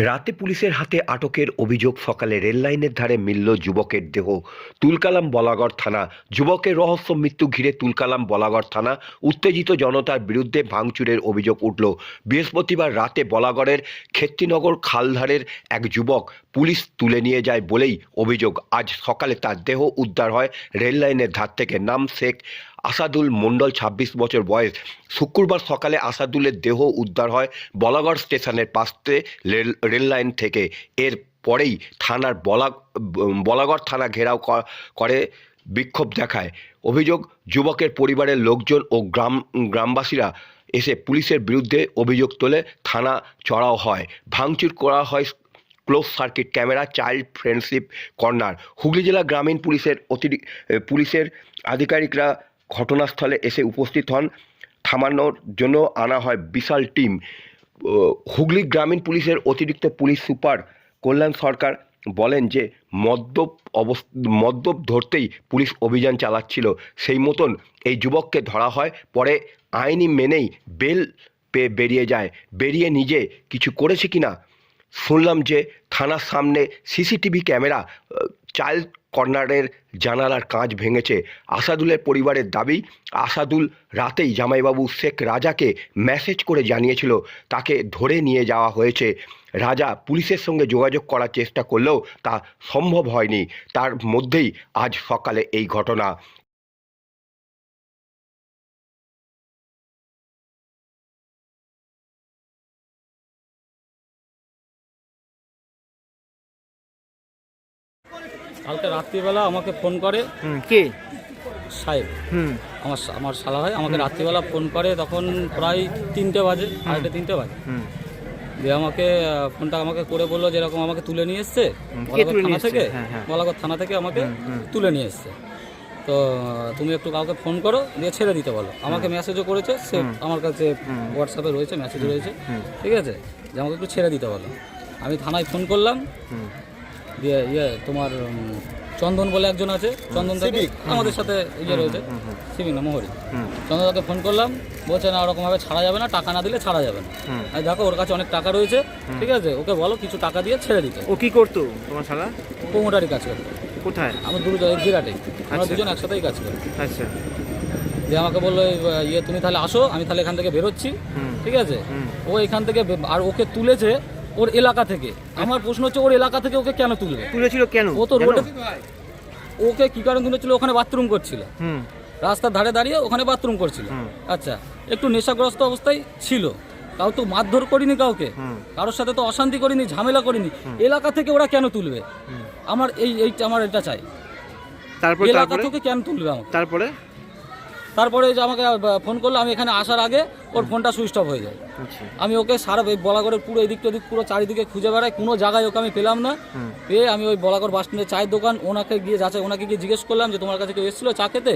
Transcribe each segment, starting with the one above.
রাতে পুলিশের হাতে আটকের অভিযোগ। সকালে রেললাইনের ধারে মিলল যুবকের দেহ। তুলকালাম বলাগড় থানা। যুবকের রহস্য মৃত্যু ঘিরে তুলকালাম বলাগড় থানা। উত্তেজিত জনতার বিরুদ্ধে ভাঙচুরের অভিযোগ উঠল। বৃহস্পতিবার রাতে বলাগড়ের ক্ষেত্রীনগর খালধারের এক যুবক পুলিশ তুলে নিয়ে যায় বলেই অভিযোগ। আজ সকালে তার দেহ উদ্ধার হয় রেললাইনের ধার থেকে। নাম শেখ আসাদুল মণ্ডল, ২৬ বছর বয়স। শুক্রবার সকালে আসাদুলের দেহ উদ্ধার হয় বলাগড় স্টেশনের পাশে রেললাইন থেকে। এর পরেই বলাগড় থানা ঘেরাও করে বিক্ষোভ দেখায়। অভিযোগ, যুবকের পরিবারের লোকজন ও গ্রামবাসীরা এসে পুলিশের বিরুদ্ধে অভিযোগ তোলে। থানা চড়াও হয়। ভাঙচুর করা হয় close circuit camera, child friendship corner. Hooghly জেলা গ্রামীণ পুলিশের আধিকারিকরা ঘটনাস্থলে এসে উপস্থিত হন। থামানোর জন্য আনা হয় বিশাল টিম। হুগলি গ্রামীণ পুলিশের অতিরিক্ত পুলিশ সুপার কল্যাণ সরকার বলেন যে মদ্যপ ধরতেই পুলিশ অভিযান চালাচ্ছিল, সেই মতন এই যুবককে ধরা হয়। পরে আইনি মেনেই বেল পেয়ে বেরিয়ে নিজে কিছু করেছে কিনা শুনলাম যে থানার সামনে সিসিটিভি ক্যামেরা, চাইল্ড কর্নারের জানালার কাঁচ ভেঙেছে। আসাদুলের পরিবারের দাবি, আসাদুল রাতেই জামাইবাবু শেখ রাজাকে মেসেজ করে জানিয়েছিল তাকে ধরে নিয়ে যাওয়া হয়েছে। রাজা পুলিশের সঙ্গে যোগাযোগ করার চেষ্টা করলেও তা সম্ভব হয়নি। তার মধ্যেই আজ সকালে এই ঘটনা। কালকে রাত্রিবেলা আমাকে ফোন করে কে সাহেব, হুম আমার শালা ভাই আমাকে রাত্রিবেলা ফোন করে। তখন প্রায় 3টে বাজে, 3:30 বাজে। হুম দিয়ে আমাকে ফোনটা আমাকে করে বললো যে এরকম আমাকে তুলে নিয়ে এসছে কে তুলে নিয়ে থানা থেকে। এসছে? হ্যাঁ। বলাগড় থানা থেকে আমাকে তুলে নিয়ে এসছে। তো তুমি একটু কাউকে ফোন করো, দিয়ে ছেড়ে দিতে বলো। আমাকে মেসেজও করেছে, সে আমার কাছে হোয়াটসঅ্যাপে রয়েছে, মেসেজ রয়েছে, ঠিক আছে, যে আমাকে একটু ছেড়ে দিতে বলো। আমি থানায় ফোন করলাম, দিয়ে তোমার চন্দন বলে একজন আছে, চন্দন দাকে আমাদের সাথে রয়েছে, সিভিক না মোহরি, চন্দন দাকে ফোন করলাম। বলছে না, ওরকমভাবে ছাড়া যাবে না, টাকা না দিলে ছাড়া যাবে না। আর দেখো ওর কাছে অনেক টাকা রয়েছে, ঠিক আছে, ওকে বলো কিছু টাকা দিয়ে ছেড়ে দিতে। ও কি করতো তোমার শালা? প্রোমোটারি কাজ করতো। কোথায়? আমি দুজন জিরাটে, আমরা দুজন একসাথেই কাজ করি। আচ্ছা। দিয়ে আমাকে বললো তুমি তাহলে আসো, আমি তাহলে এখান থেকে বেরোচ্ছি, ঠিক আছে। ও এখান থেকে, আর ওকে তুলেছে ওর এলাকা থেকে। আমার প্রশ্ন হচ্ছে, ওর এলাকা থেকে ওকে কেন তুলেছিল? কেন? ও তো রোডে, ওকে কি কারণ তুলেছিল? ওখানে বাথরুম করছিল, রাস্তার ধারে দাঁড়িয়ে ওখানে বাথরুম করছিল। আচ্ছা, একটু নেশাগ্রস্ত অবস্থায় ছিল। কাউ তো মারধর করিনি কাউকে, কারোর সাথে তো অশান্তি করিনি, ঝামেলা করিনি। এলাকা থেকে ওরা কেন তুলবে? আমার আমার এটা চাই। তারপরে এলাকা থেকে কেন তুলবে আমাকে? তারপরে যে আমাকে ফোন করলো, আমি এখানে আসার আগে ওর ফোনটা সুইচ অফ হয়ে যায়। আমি ওকে সারা বলাগড়ের পুরো এদিক ওদিক পুরো চারিদিকে খুঁজে বেড়াই, কোনো জায়গায় ওকে আমি পেলাম না। পেয়ে আমি ওই বলাগড় বাস স্ট্যান্ডে চায়ের দোকান, ওনাকে গিয়ে জিজ্ঞেস করলাম যে তোমার কাছে কেউ এসেছিলো চা খেতে?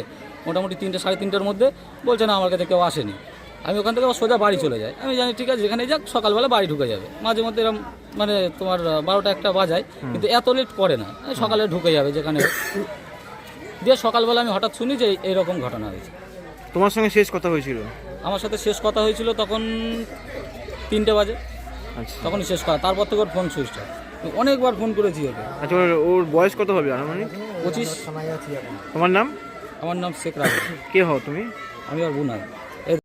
মোটামুটি 3টে সাড়ে 3টের মধ্যে। বলছে না, আমার কাছে কেউ আসেনি। আমি ওখান থেকে সোজা বাড়ি চলে যাই। আমি জানি ঠিক আছে, যেখানে যাক সকালবেলা বাড়ি ঢুকে যাবে। মাঝে মধ্যে এরকম মানে তোমার 12টা 1টা বাজায়, কিন্তু এত লেট করে না, সকালে ঢুকে যাবে যেখানে। দিয়ে সকালবেলা আমি হঠাৎ শুনি যে এইরকম ঘটনা হয়েছে। তোমার সঙ্গে শেষ কথা হয়েছিল? আমার সাথে শেষ কথা হয়েছিল তখন 3টে বাজে। আচ্ছা, তখনই শেষ কথা। তারপর থেকে ওর ফোন সুইচ অফ। অনেকবার ফোন করেছি ওকে। আচ্ছা, ওর বয়স কত হবে আনুমানিক? 25। তোমার নাম? আমার নাম শেখ রাজা। কে হও তুমি? আমি ওর বোন।